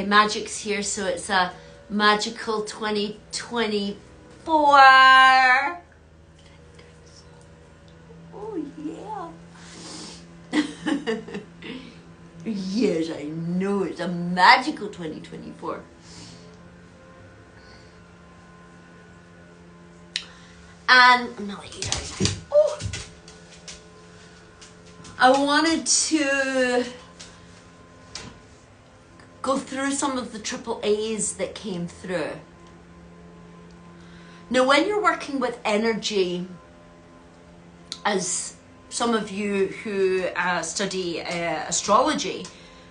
Magic's here, so it's a magical 2024. Oh yeah. Yes, I know, it's a magical 2024. And I'm not like you guys. Oh, I wanted to go through some of the triple A's that came through. Now, when you're working with energy, as some of you who study astrology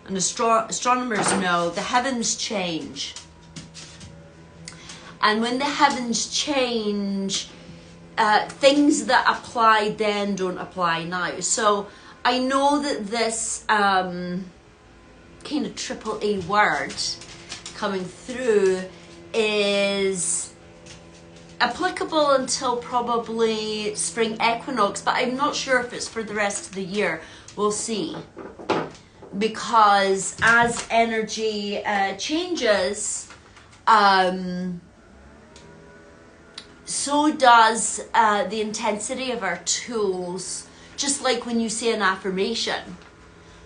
and astronomers know, the heavens change. And when the heavens change, things that applied then don't apply now. So I know that this kind of triple A word coming through is applicable until probably Spring Equinox, but I'm not sure if it's for the rest of the year. We'll see. Because as energy changes, so does the intensity of our tools. Just like when you say an affirmation,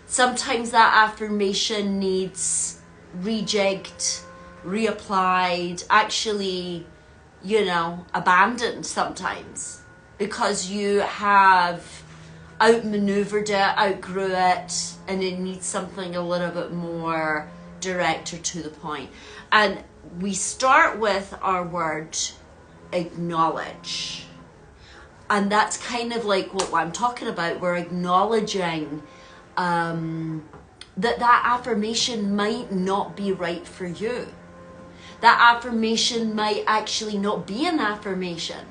sometimes that affirmation needs rejigged, reapplied, actually, you know, abandoned sometimes, because you have outmaneuvered it, outgrew it, and it needs something a little bit more direct or to the point. And we start with our word acknowledge. And that's kind of like what I'm talking about. We're acknowledging that affirmation might not be right for you. That affirmation might actually not be an affirmation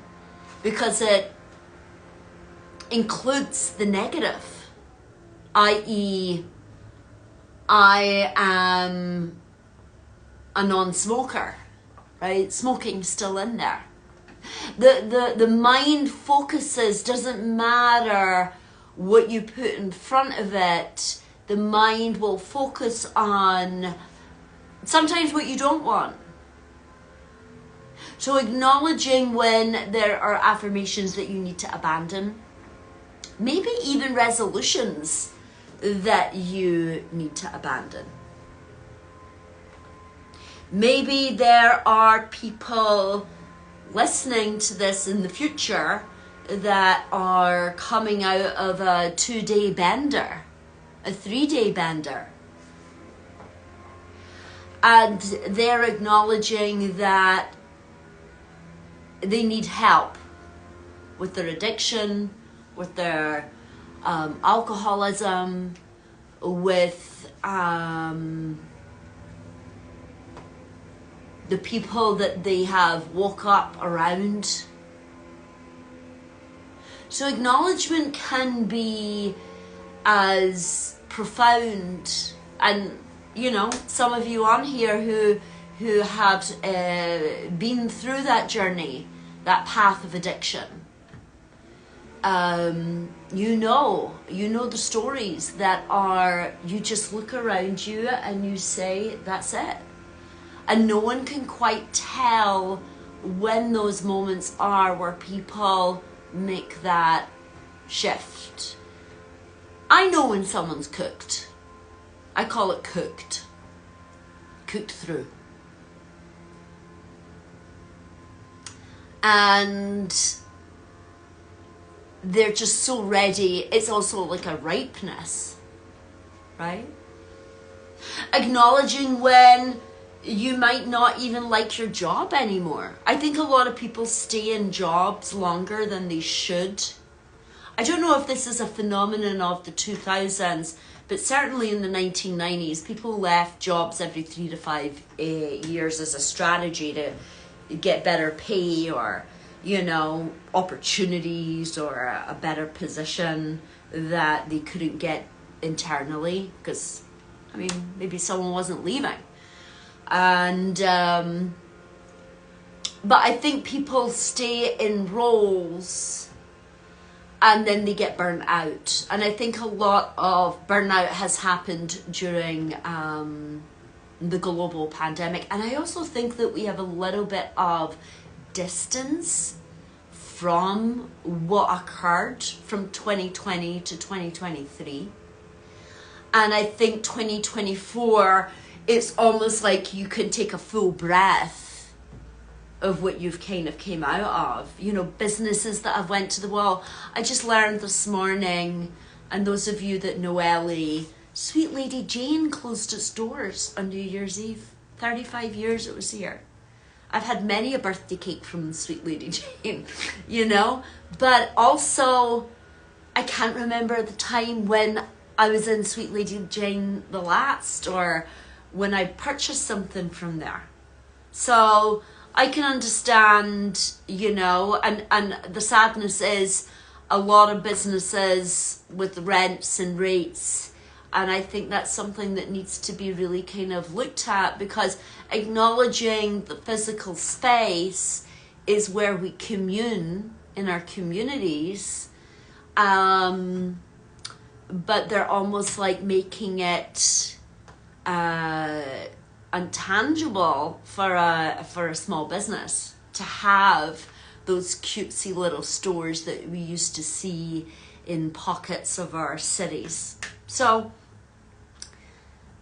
because it includes the negative, i.e., I am a non-smoker, right? Smoking's still in there. The mind focuses, doesn't matter what you put in front of it, the mind will focus on sometimes what you don't want. So acknowledging when there are affirmations that you need to abandon, maybe even resolutions that you need to abandon. Maybe there are people listening to this in the future that are coming out of a 2-day bender, a 3-day bender. And they're acknowledging that they need help with their addiction, with their alcoholism, with the people that they have woke up around. So acknowledgement can be as profound, and you know, some of you on here who have been through that journey, that path of addiction. You know the stories that are, you just look around you and you say, that's it. And no one can quite tell when those moments are where people make that shift. I know when someone's cooked. I call it cooked. Cooked through. And they're just so ready. It's also like a ripeness, right? Acknowledging when you might not even like your job anymore. I think a lot of people stay in jobs longer than they should. I don't know if this is a phenomenon of the 2000s, but certainly in the 1990s, people left jobs every 3 to 5 years as a strategy to get better pay or, you know, opportunities or a better position that they couldn't get internally because, I mean, maybe someone wasn't leaving. And but I think people stay in roles and then they get burnt out. And I think a lot of burnout has happened during the global pandemic. And I also think that we have a little bit of distance from what occurred from 2020 to 2023. And I think 2024, it's almost like you can take a full breath of what you've kind of came out of. You know, businesses that have went to the wall. I just learned this morning, and those of you that know Ellie, Sweet Lady Jane closed its doors on New Year's Eve. 35 years it was here. I've had many a birthday cake from Sweet Lady Jane, you know. But also, I can't remember the time when I was in Sweet Lady Jane the last, or when I purchased something from there. So I can understand, you know, and the sadness is a lot of businesses with rents and rates. And I think that's something that needs to be really kind of looked at, because acknowledging the physical space is where we commune in our communities. But they're almost like making it untangible for a small business to have those cutesy little stores that we used to see in pockets of our cities. So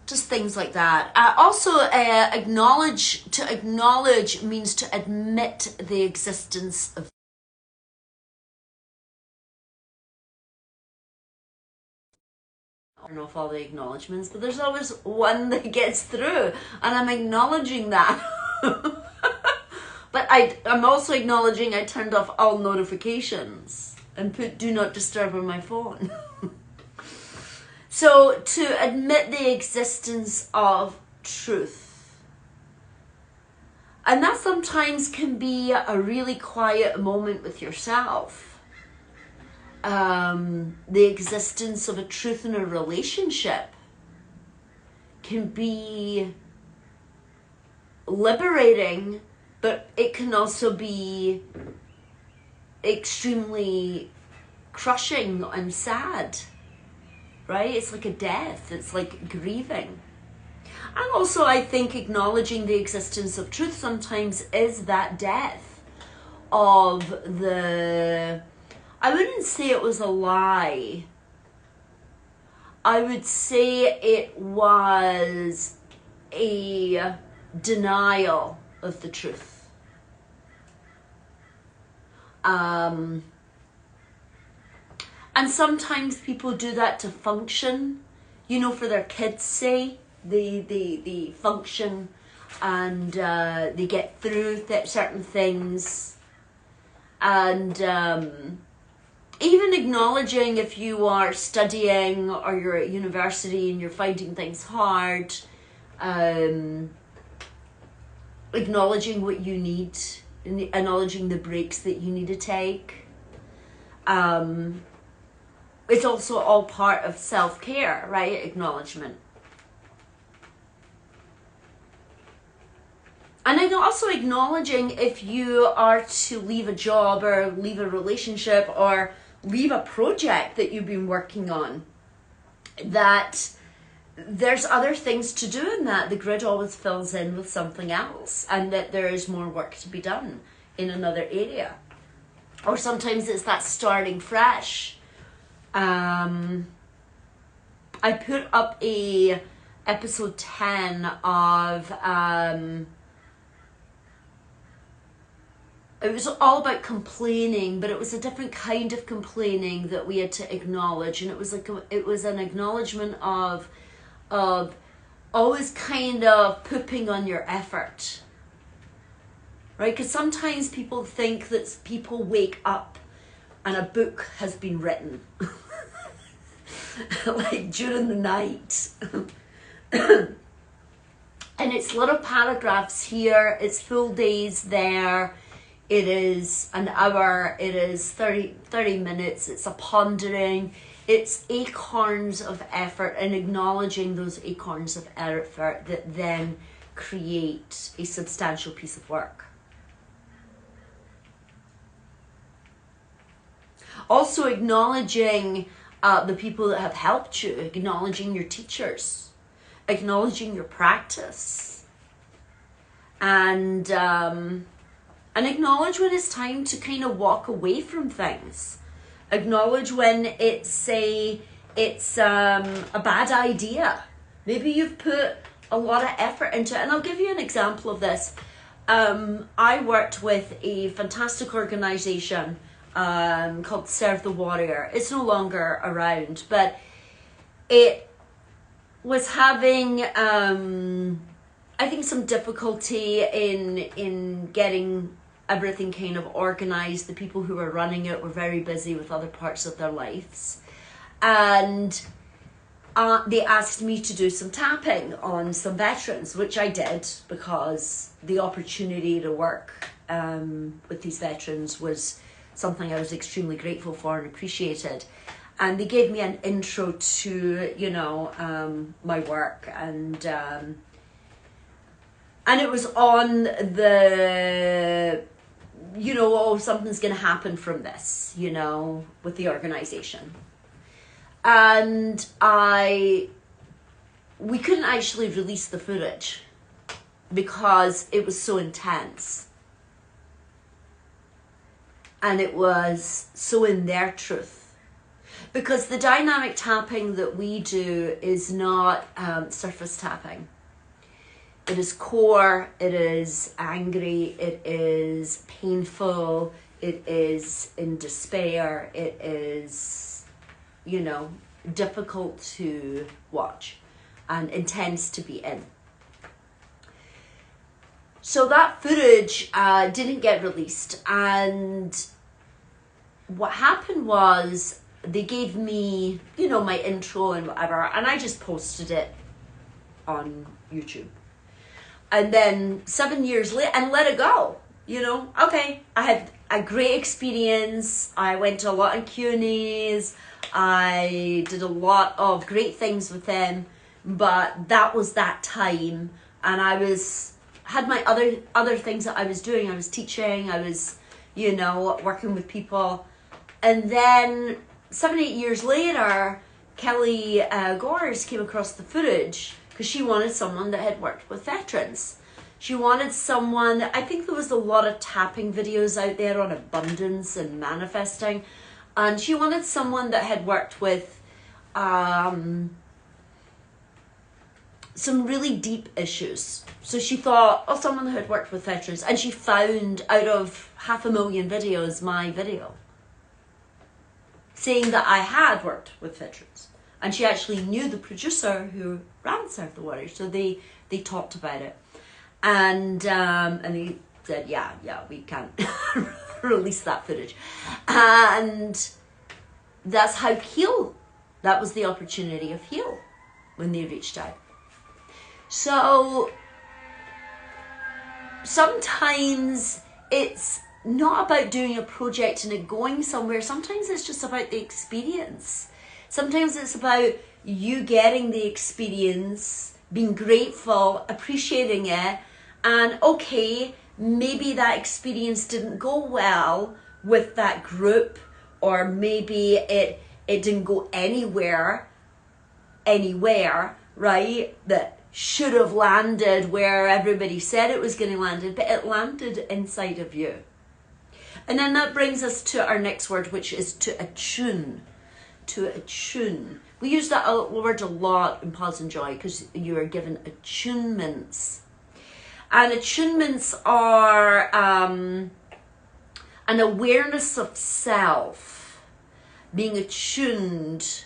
just things like that. Also, acknowledge. To acknowledge means to admit the existence of. I don't know if all the acknowledgements, but there's always one that gets through, and I'm acknowledging that. But I'm also acknowledging I turned off all notifications and put do not disturb on my phone. So to admit the existence of truth. And that sometimes can be a really quiet moment with yourself. The existence of a truth in a relationship can be liberating, but it can also be extremely crushing and sad. Right? It's like a death. It's like grieving. And also I think acknowledging the existence of truth sometimes is that death of the... I wouldn't say it was a lie. I would say it was a denial of the truth. And sometimes people do that to function, you know, for their kids' sake. They function and they get through certain things. And even acknowledging if you are studying or you're at university and you're finding things hard, acknowledging what you need, acknowledging the breaks that you need to take. It's also all part of self-care, right? Acknowledgement. And then also acknowledging if you are to leave a job or leave a relationship or leave a project that you've been working on, that there's other things to do in that. The grid always fills in with something else, and that there is more work to be done in another area. Or sometimes it's that starting fresh. I put up a episode 10 of it was all about complaining, but it was a different kind of complaining that we had to acknowledge, and it was an acknowledgement of always kind of pooping on your effort, right? Because sometimes people think that people wake up and a book has been written like during the night. And it's little paragraphs here, it's full days there, it is an hour, it is 30 minutes, it's a pondering, it's acorns of effort, and acknowledging those acorns of effort that then create a substantial piece of work. Also acknowledging the people that have helped you, acknowledging your teachers, acknowledging your practice, and acknowledge when it's time to kind of walk away from things. Acknowledge when it's a bad idea. Maybe you've put a lot of effort into it. And I'll give you an example of this. I worked with a fantastic organization called Serve the Warrior. It's no longer around, but it was having, I think, some difficulty in getting everything kind of organized. The people who were running it were very busy with other parts of their lives. And they asked me to do some tapping on some veterans, which I did because the opportunity to work with these veterans was something I was extremely grateful for and appreciated. And they gave me an intro to, you know, my work, and it was on the, you know, oh, something's going to happen from this, you know, with the organization. And we couldn't actually release the footage because it was so intense. And it was so in their truth. Because the dynamic tapping that we do is not surface tapping. It is core, it is angry, it is painful, it is in despair, it is, you know, difficult to watch and intense to be in. So that footage didn't get released, and what happened was they gave me, you know, my intro and whatever, and I just posted it on YouTube. And then 7 years later, and let it go, you know. Okay, I had a great experience. I went to a lot of Q&As. I did a lot of great things with them, but that was that time. And I had my other things that I was doing. I was teaching, I was, you know, working with people. And then 7, 8 years later, Kelly Gores came across the footage because she wanted someone that had worked with veterans. She wanted someone, I think there was a lot of tapping videos out there on abundance and manifesting. And she wanted someone that had worked with some really deep issues. So she thought, oh, someone who had worked with veterans. And she found out of 500,000 videos, my video, saying that I had worked with veterans. And she actually knew the producer who ran Serve the Warrior. So they talked about it. And he said, yeah, we can't release that footage. And that's how Heal, that was the opportunity of Heal when they reached out. So sometimes it's not about doing a project and it going somewhere. Sometimes it's just about the experience. Sometimes it's about you getting the experience, being grateful, appreciating it, and okay, maybe that experience didn't go well with that group, or maybe it didn't go anywhere, right? That should have landed where everybody said it was going to land, but it landed inside of you. And then that brings us to our next word, which is to attune. To attune. We use that word a lot in Pause and Joy because you are given attunements. And attunements are an awareness of self, being attuned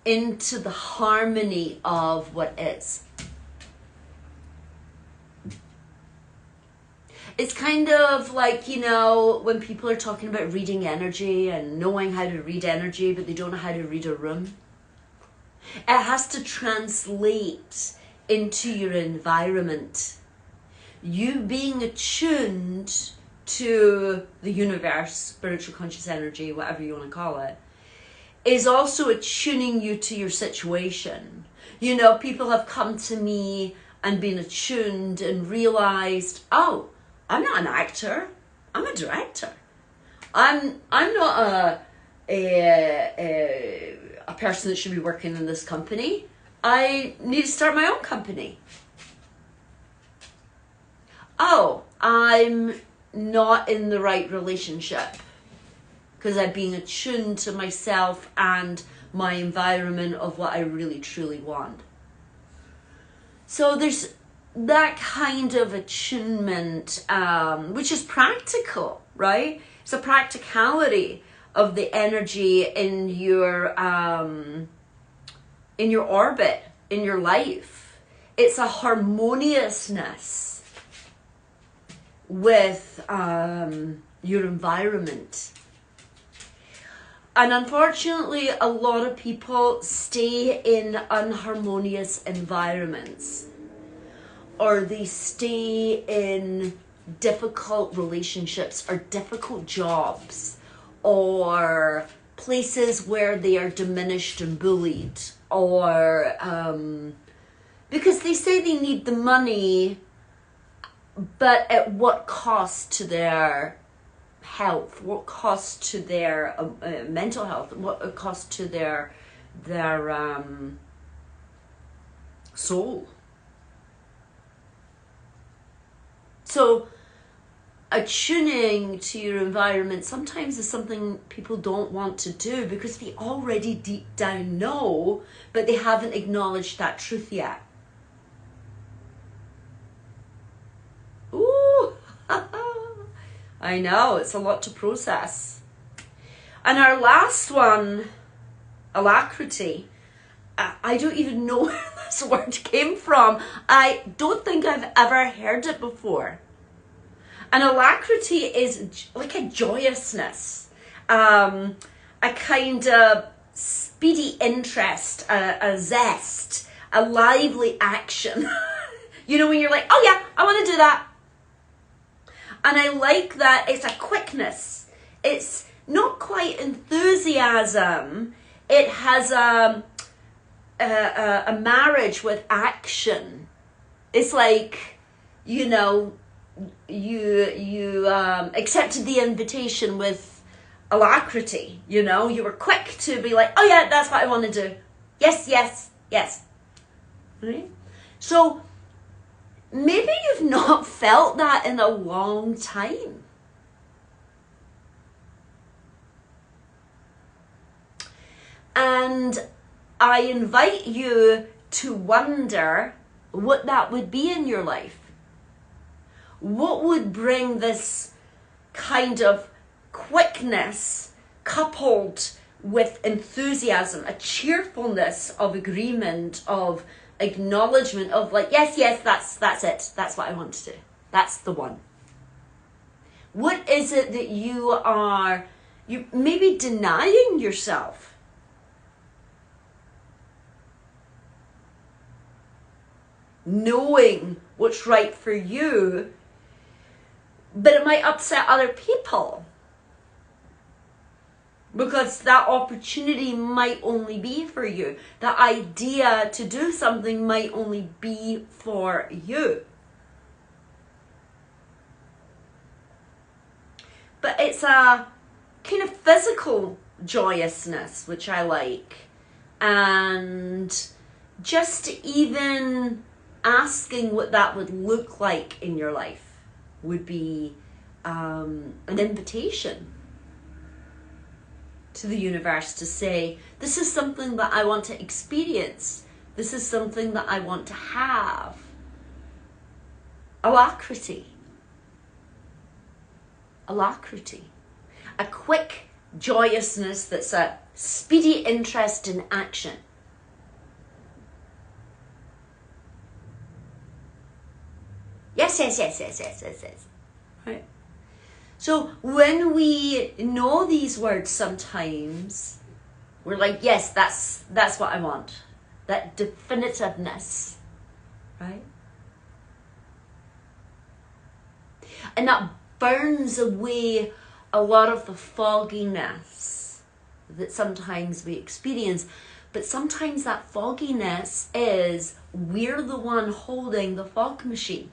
into the harmony of what is. It's kind of like, you know, when people are talking about reading energy and knowing how to read energy, but they don't know how to read a room. It has to translate into your environment. You being attuned to the universe, spiritual conscious energy, whatever you want to call it, is also attuning you to your situation. You know, people have come to me and been attuned and realized, oh, I'm not an actor, I'm a director. I'm not a person that should be working in this company. I need to start my own company. Oh, I'm not in the right relationship because I'm being attuned to myself and my environment of what I really truly want. So there's that kind of attunement, which is practical, right? It's a practicality of the energy in your orbit, in your life. It's a harmoniousness with your environment. And unfortunately, a lot of people stay in unharmonious environments, or they stay in difficult relationships or difficult jobs, or places where they are diminished and bullied, or because they say they need the money, but at what cost to their health, what cost to their mental health, what cost to their soul. So attuning to your environment sometimes is something people don't want to do because they already deep down know, but they haven't acknowledged that truth yet. Ooh, I know, it's a lot to process. And our last one, alacrity, I don't even know where this word came from. I don't think I've ever heard it before. And alacrity is like a joyousness, a kind of speedy interest, a zest, a lively action. You know, when you're like, oh yeah, I want to do that. And I like that it's a quickness. It's not quite enthusiasm. It has a marriage with action. It's like, you know, you accepted the invitation with alacrity. You know, you were quick to be like, oh yeah, that's what I want to do. Yes, yes, yes. Right? So maybe you've not felt that in a long time. And I invite you to wonder what that would be in your life. What would bring this kind of quickness coupled with enthusiasm, a cheerfulness of agreement, of acknowledgement of like, yes, yes, that's it. That's what I want to do. That's the one. What is it that you maybe denying yourself? Knowing what's right for you, but it might upset other people because that opportunity might only be for you. The idea to do something might only be for you. But it's a kind of physical joyousness, which I like. And just even asking what that would look like in your life would be an invitation to the universe to say, this is something that I want to experience. This is something that I want to have. Alacrity. Alacrity. A quick joyousness that's a speedy interest in action. Yes, yes, yes, yes, yes, yes, yes. Right. So when we know these words sometimes, we're like, yes, that's what I want. That definitiveness, right? And that burns away a lot of the fogginess that sometimes we experience. But sometimes that fogginess is we're the one holding the fog machine.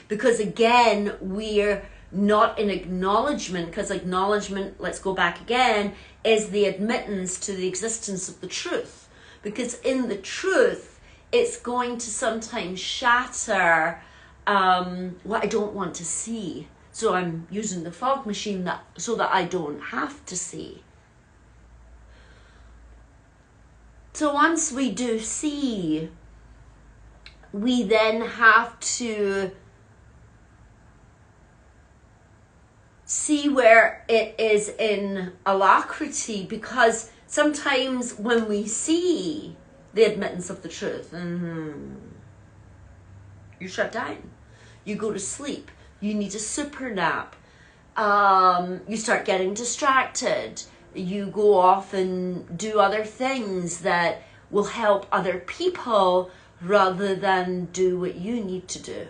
Because again, we're not in acknowledgement, because acknowledgement, let's go back again, is the admittance to the existence of the truth. because in the truth, it's going to sometimes shatter what I don't want to see. So I'm using the fog machine so that I don't have to see. So once we do see, we then have to see where it is in alacrity, because sometimes when we see the admittance of the truth, you shut down, you go to sleep, you need a super nap, you start getting distracted, you go off and do other things that will help other people rather than do what you need to do.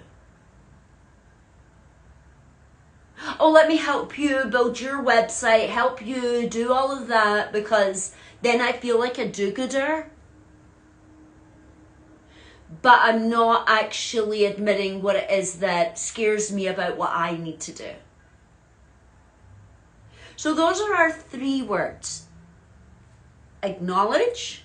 Oh, let me help you build your website, help you do all of that, because then I feel like a do-gooder. But I'm not actually admitting what it is that scares me about what I need to do. So those are our 3 words. Acknowledge.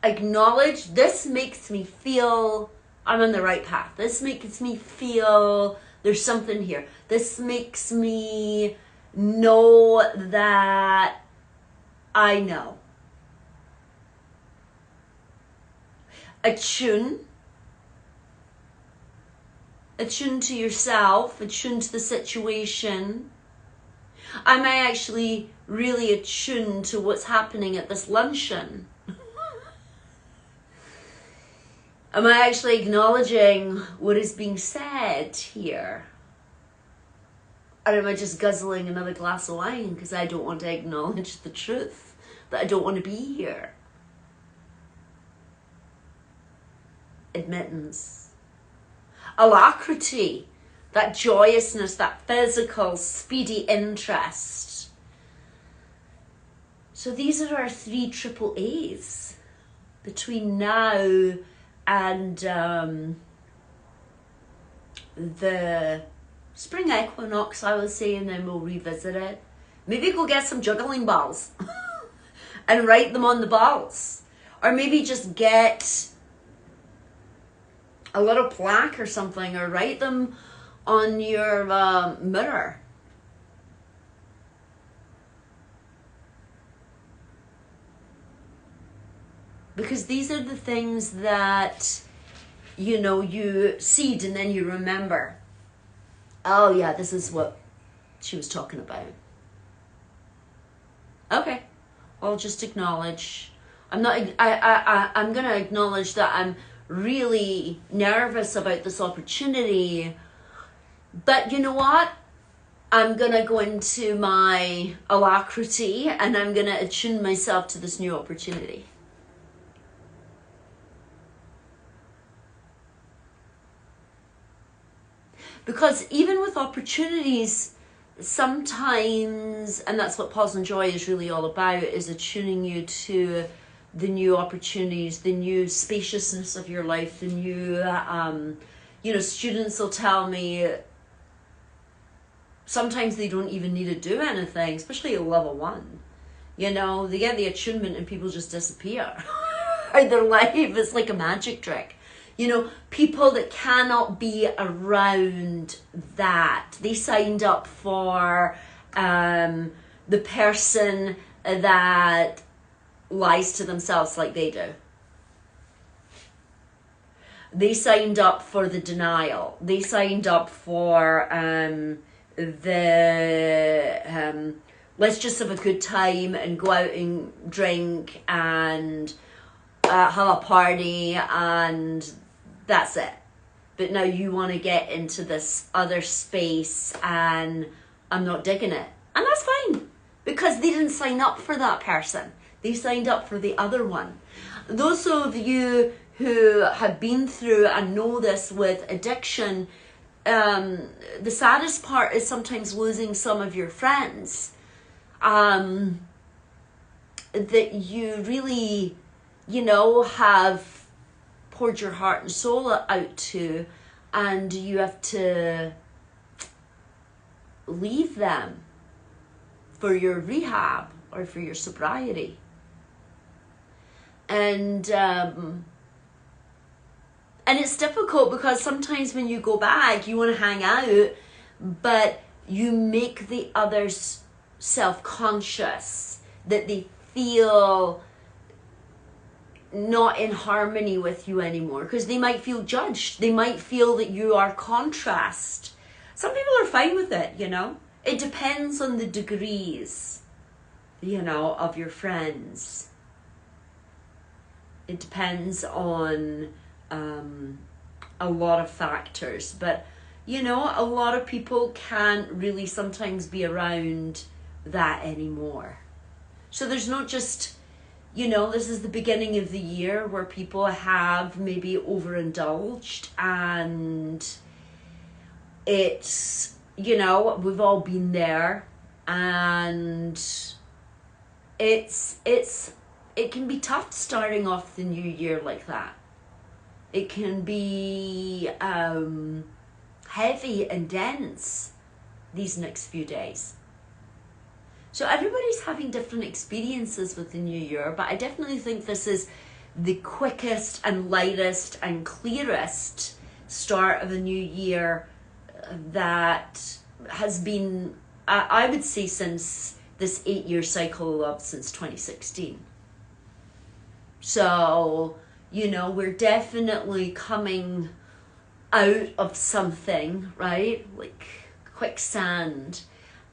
Acknowledge, this makes me feel I'm on the right path. This makes me feel there's something here. This makes me know that I know. Attune. Attune to yourself. Attune to the situation. Am I actually really attuned to what's happening at this luncheon? Am I actually acknowledging what is being said here? Or am I just guzzling another glass of wine because I don't want to acknowledge the truth, that I don't want to be here? Admittance. Alacrity. That joyousness, that physical, speedy interest. So these are our 3 triple A's between now and the Spring Equinox, I would say, and then we'll revisit it. Maybe go get some juggling balls and write them on the balls. Or maybe just get a little plaque or something, or write them on your mirror. Because these are the things that, you know, you seed and then you remember. Oh yeah, this is what she was talking about. Okay, I'll just acknowledge. I'm going to acknowledge that I'm really nervous about this opportunity. But you know what? I'm going to go into my alacrity and I'm going to attune myself to this new opportunity. Because even with opportunities, sometimes, and that's what Pause and Joy is really all about, is attuning you to the new opportunities, the new spaciousness of your life, the new, you know, students will tell me sometimes they don't even need to do anything, especially at level 1. You know, they get the attunement and people just disappear. Their life is like a magic trick. You know, people that cannot be around that. They signed up for the person that lies to themselves like they do. They signed up for the denial. They signed up for let's just have a good time and go out and drink and have a party and that's it. But now you want to get into this other space and I'm not digging it. And that's fine, because they didn't sign up for that person. They signed up for the other one. Those of you who have been through and know this with addiction, the saddest part is sometimes losing some of your friends that you really, you know, have poured your heart and soul out to, and you have to leave them for your rehab or for your sobriety. And it's difficult because sometimes when you go back, you want to hang out, but you make the others self-conscious, that they feel not in harmony with you anymore, because they might feel judged. They might feel that you are contrast. Some people are fine with it, you know. It depends on the degrees, you know, of your friends. It depends on a lot of factors, but you know, a lot of people can't really sometimes be around that anymore. So there's not just, you know, this is the beginning of the year where people have maybe overindulged, and it's, you know, we've all been there, and it can be tough starting off the new year like that. It can be heavy and dense these next few days. So everybody's having different experiences with the new year, but I definitely think this is the quickest and lightest and clearest start of a new year that has been, I would say, since this 8-year cycle of since 2016. So, you know, we're definitely coming out of something, right? Like quicksand.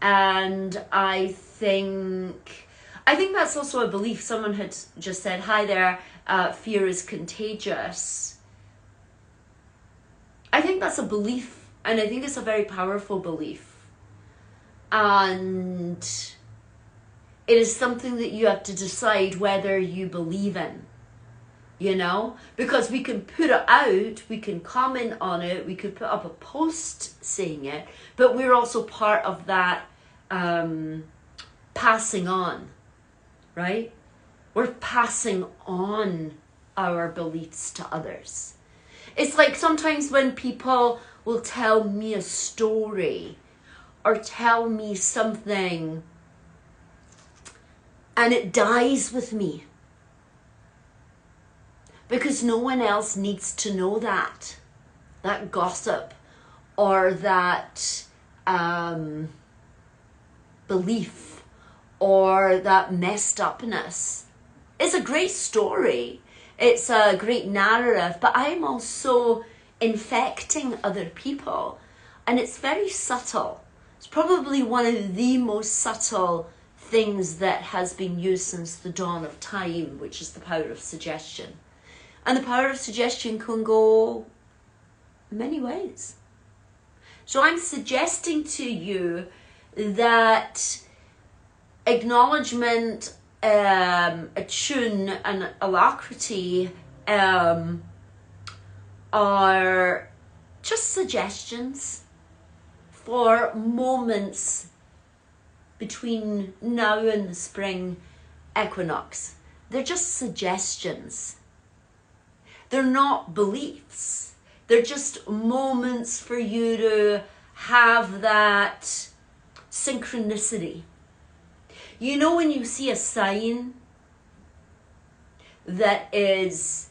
And I think that's also a belief. Someone had just said, hi there, fear is contagious. I think that's a belief, and I think it's a very powerful belief. And it is something that you have to decide whether you believe in. You know, because we can put it out, we can comment on it, we could put up a post saying it, but we're also part of that passing on, right? We're passing on our beliefs to others. It's like sometimes when people will tell me a story or tell me something and it dies with me, because no one else needs to know that gossip or that belief or that messed upness. It's a great story. It's a great narrative, but I'm also infecting other people, and it's very subtle. It's probably one of the most subtle things that has been used since the dawn of time, which is the power of suggestion. And the power of suggestion can go many ways. So I'm suggesting to you that acknowledgement, attune, and alacrity are just suggestions for moments between now and the spring equinox. They're just suggestions. They're not beliefs. They're just moments for you to have that synchronicity. You know, when you see a sign that is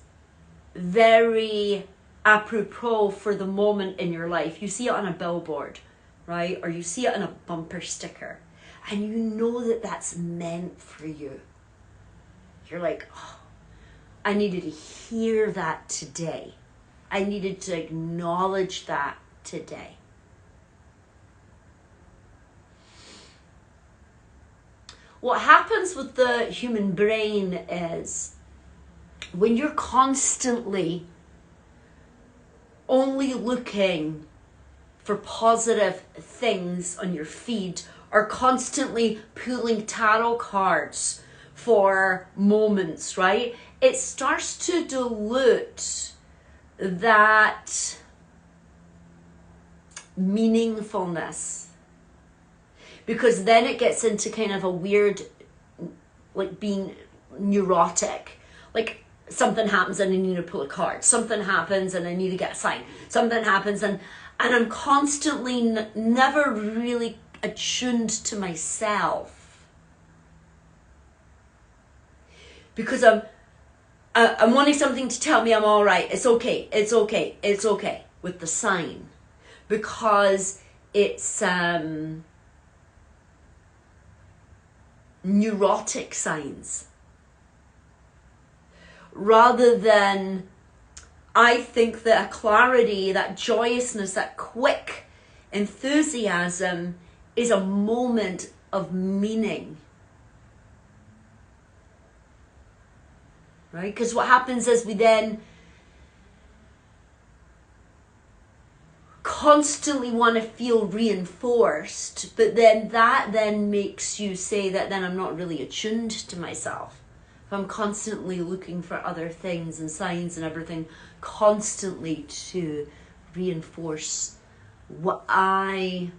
very apropos for the moment in your life, you see it on a billboard, right? Or you see it on a bumper sticker, and you know that that's meant for you. You're like, oh, I needed to hear that today. I needed to acknowledge that today. What happens with the human brain is when you're constantly only looking for positive things on your feed, or constantly pulling tarot cards for moments, right? It starts to dilute that meaningfulness, because then it gets into kind of a weird, like being neurotic. Like something happens and I need to pull a card. Something happens and I need to get a sign. Something happens and I'm constantly never really attuned to myself, because I'm wanting something to tell me I'm all right. It's okay. It's okay. It's okay with the sign, because it's neurotic signs, rather than, I think that a clarity, that joyousness, that quick enthusiasm is a moment of meaning. Right? Because what happens is we then constantly want to feel reinforced, but then that then makes you say that then I'm not really attuned to myself. If I'm constantly looking for other things and signs and everything, constantly to reinforce what I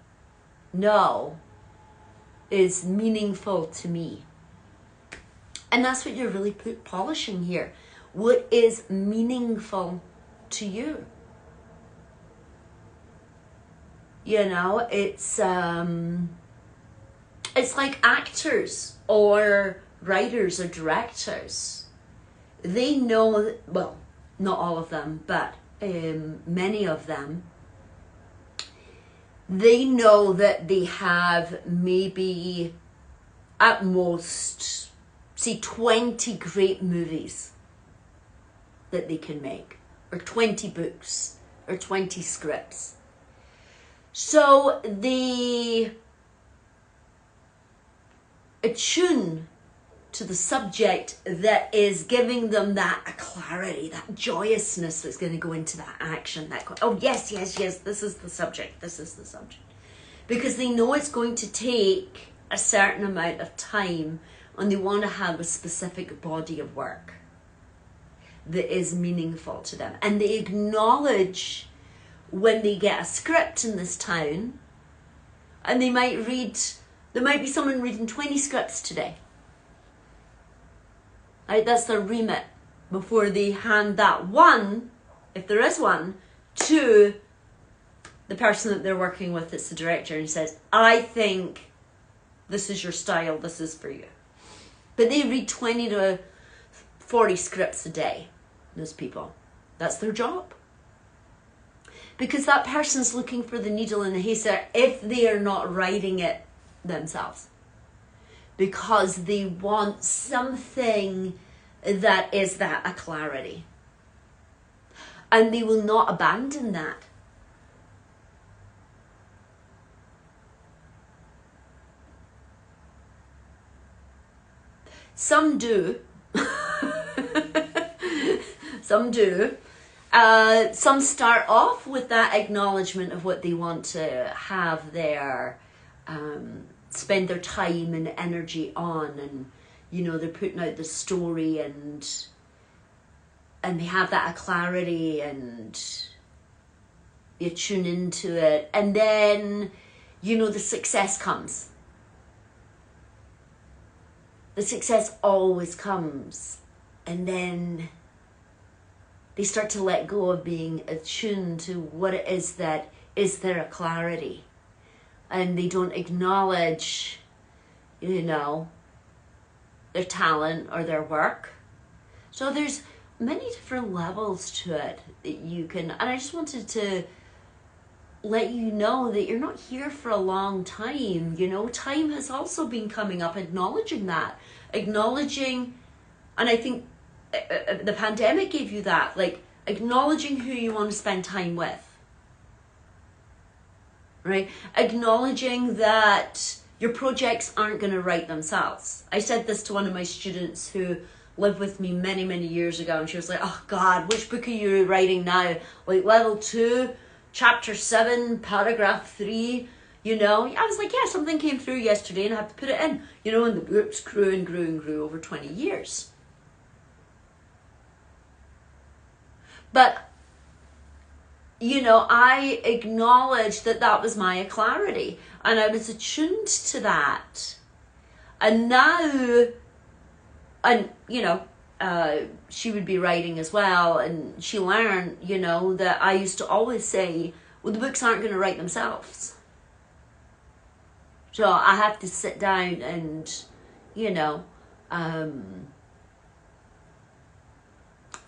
know is meaningful to me. And that's what you're really polishing here. What is meaningful to you? You know, it's like actors or writers or directors. They know, well, not all of them, but many of them, they know that they have maybe at most, say, 20 great movies that they can make, or 20 books, or 20 scripts. So they attune to the subject that is giving them that clarity, that joyousness that's going to go into that action. That, oh, yes, yes, yes, this is the subject, this is the subject. Because they know it's going to take a certain amount of time, and they want to have a specific body of work that is meaningful to them. And they acknowledge when they get a script in this town, and there might be someone reading 20 scripts today. Right, that's their remit before they hand that one, if there is one, to the person that they're working with that's the director, and says, I think this is your style, this is for you. But they read 20 to 40 scripts a day, those people. That's their job. Because that person's looking for the needle in the haystack if they are not writing it themselves. Because they want something that is that a clarity. And they will not abandon that. Some do. Some do. Some start off with that acknowledgement of what they want to have their, spend their time and energy on, and you know, they're putting out the story, and they have that clarity, and you tune into it, and then, you know, the success comes. The success always comes, and then they start to let go of being attuned to what it is that is their clarity. And they don't acknowledge, you know, their talent or their work. So there's many different levels to it that you can, and I just wanted to let you know that you're not here for a long time. You know, time has also been coming up, acknowledging that. Acknowledging, and I think the pandemic gave you that, like acknowledging who you want to spend time with, right? Acknowledging that your projects aren't going to write themselves. I said this to one of my students who lived with me many, many years ago, and she was like, oh God, which book are you writing now? Like level 2, chapter 7, paragraph 3, you know? I was like, yeah, something came through yesterday and I had to put it in, you know, and the books grew and grew and grew over 20 years. But, you know, I acknowledged that that was my clarity, and I was attuned to that. And now, and, you know, she would be writing as well, and she learned, you know, that I used to always say, well, the books aren't going to write themselves. So I have to sit down and, you know,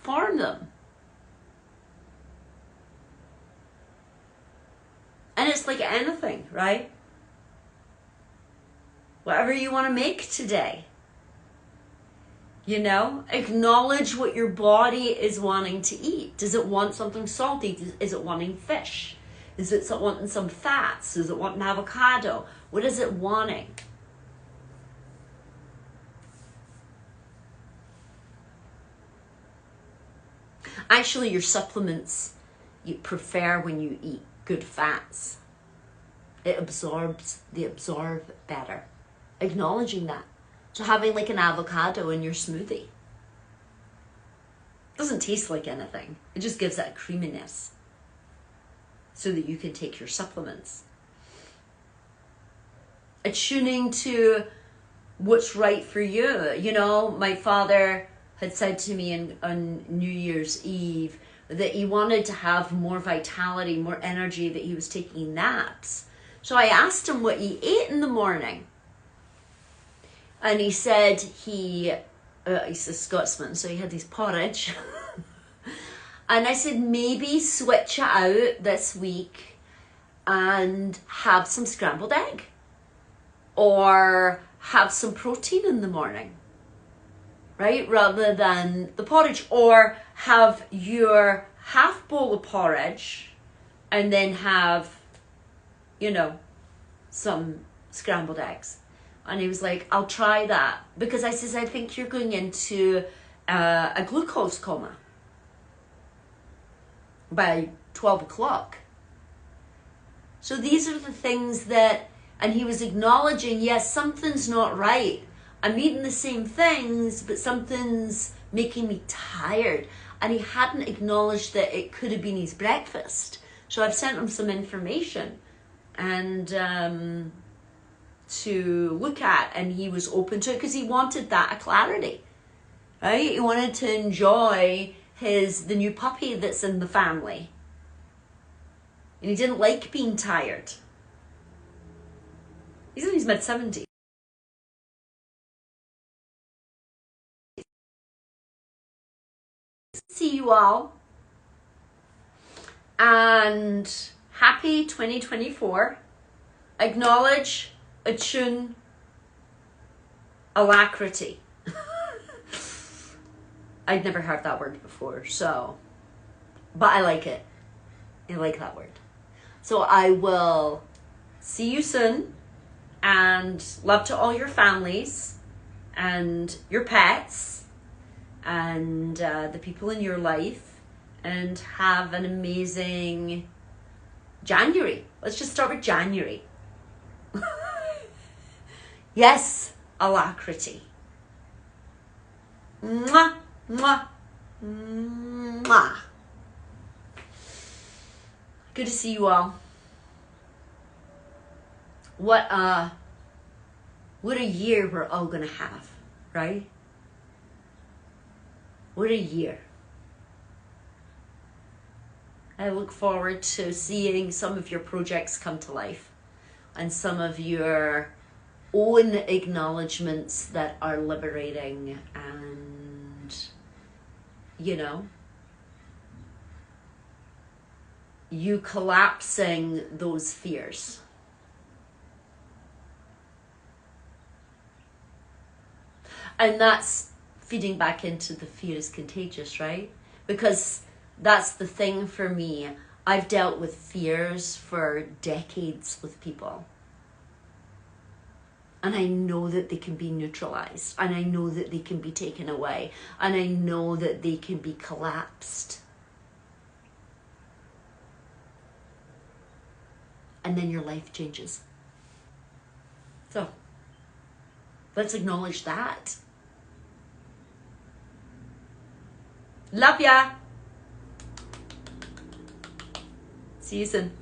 transform them. And it's like anything, right? Whatever you want to make today. You know, acknowledge what your body is wanting to eat. Does it want something salty? Is it wanting fish? Is it wanting some fats? Is it wanting avocado? What is it wanting? Actually, your supplements you prefer when you eat good fats. They absorb better. Acknowledging that. So having like an avocado in your smoothie doesn't taste like anything. It just gives that creaminess so that you can take your supplements. Attuning to what's right for you. You know, my father had said to me on New Year's Eve that he wanted to have more vitality, more energy, that he was taking naps. So I asked him what he ate in the morning. And he said he's a Scotsman, so he had his porridge. And I said, maybe switch it out this week and have some scrambled egg. Or have some protein in the morning. Right? Rather than the porridge. Or have your half bowl of porridge and then have, you know, some scrambled eggs. And he was like, I'll try that. Because I says, I think you're going into a glucose coma by 12 o'clock. So these are the things that, and he was acknowledging, yes, something's not right. I'm eating the same things, but something's making me tired. And he hadn't acknowledged that it could have been his breakfast. So I've sent him some information and to look at, and he was open to it because he wanted that clarity, right? He wanted to enjoy the new puppy that's in the family. And he didn't like being tired. He's in his mid-70s. See you all. And happy 2024. Acknowledge, attune, alacrity. I'd never heard that word before, so, but I like it. I like that word. So I will see you soon, and love to all your families and your pets and the people in your life, and have an amazing January. Let's just start with January. Yes, alacrity. Mwah, mwah, mwah. Good to see you all. What a year we're all gonna have, right? What a year. I look forward to seeing some of your projects come to life and some of your own acknowledgements that are liberating, and, you know, you collapsing those fears. And that's feeding back into the fear is contagious, right? Because that's the thing for me. I've dealt with fears for decades with people. And I know that they can be neutralized. And I know that they can be taken away. And I know that they can be collapsed. And then your life changes. So, let's acknowledge that. Love ya. See you soon.